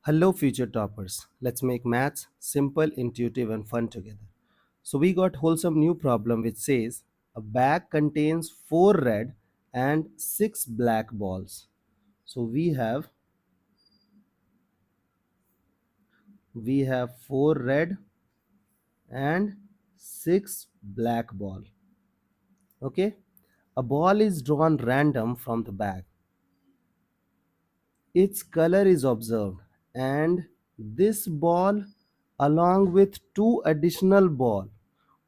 Hello, future toppers. Let's make maths simple, intuitive, and fun together. So, we got wholesome new problem which says a bag contains 4 red and 6 black balls. So, we have 4 red and 6 black ball. Okay? A ball is drawn random from the bag. Its color is observed, and this ball along with two additional ball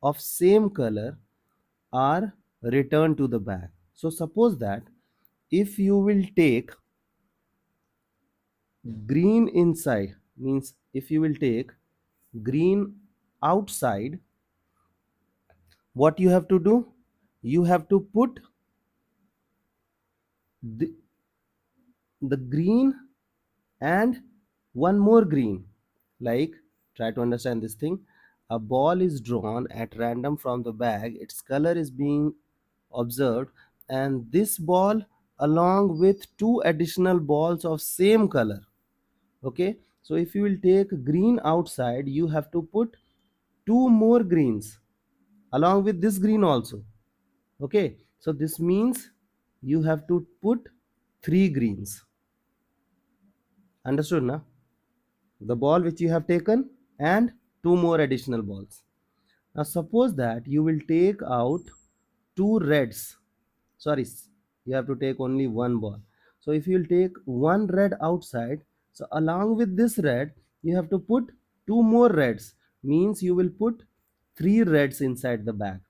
of same color are returned to the bag. So suppose that if you will take green inside, means if you will take green outside, what you have to do, you have to put the green and one more green. Like, try to understand this thing. A ball is drawn at random from the bag, its color is being observed, and this ball along with two additional balls of same color. Okay, so if you will take green outside, you have to put two more greens along with this green also. Okay, so this means you have to put three greens. Understood na? The ball which you have taken and two more additional balls. Now suppose that you will take out two reds. Sorry, you have to take only one ball. So if you will take one red outside, so along with this red, you have to put two more reds. Means you will put three reds inside the bag.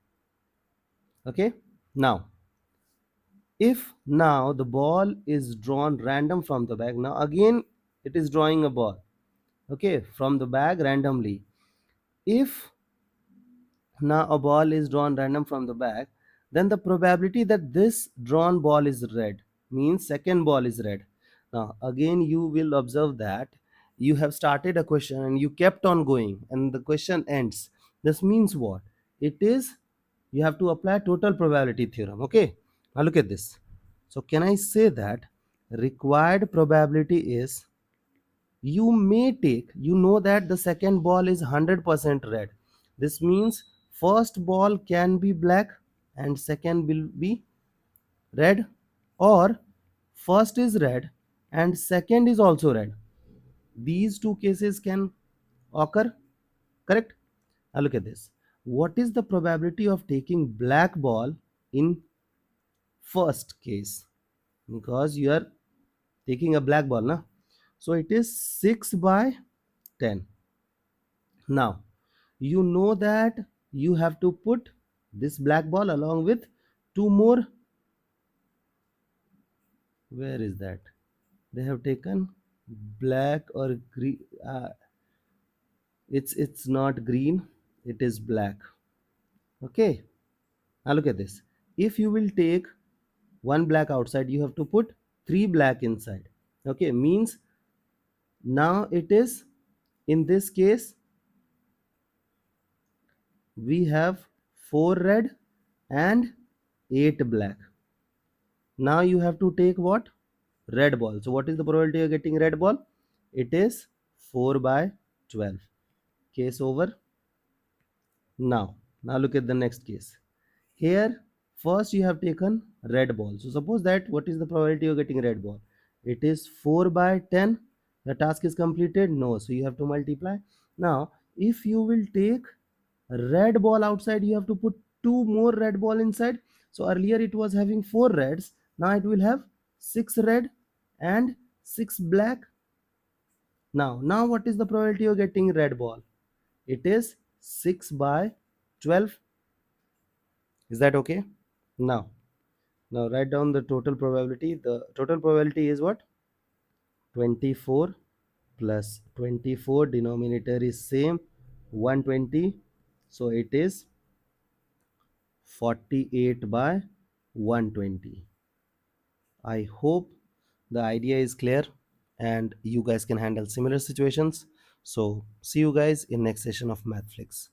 Okay. Now, if now the ball is drawn random from the bag, now again it is drawing a ball. Okay, from the bag randomly. If now a ball is drawn random from the bag, then the probability that this drawn ball is red means second ball is red. Now again you will observe that you have started a question and you kept on going and the question ends. This means what? It is, you have to apply total probability theorem. Okay, now look at this. So can I say that required probability is, you may take, you know that the second ball is 100% red. This means first ball can be black and second will be red, or first is red and second is also red. These two cases can occur, correct? Now look at this. What is the probability of taking black ball in first case? Because you are taking a black ball, na? So it is 6 by 10. Now you know that you have to put this black ball along with two more. Where is that? They have taken black or green. It's not green, it is black. Okay, now look at this. If you will take one black outside, you have to put three black inside. Okay, means now it is, in this case we have 4 red and 8 black. Now you have to take what? Red ball. So what is the probability of getting red ball? It is 4 by 12. Case over. Now look at the next case. Here first you have taken red ball. So suppose that, what is the probability of getting red ball? It is 4 by 10. The task is completed? No. So you have to multiply. Now if you will take red ball outside, you have to put two more red ball inside. So earlier it was having 4 reds, now it will have 6 red and 6 black. Now what is the probability of getting red ball? It is 6 by 12. Is that okay? Now write down the total probability. The total probability is what? 24 plus 24, denominator is same, 120. So it is 48 by 120. I hope the idea is clear and you guys can handle similar situations. So see you guys in next session of MathFlix.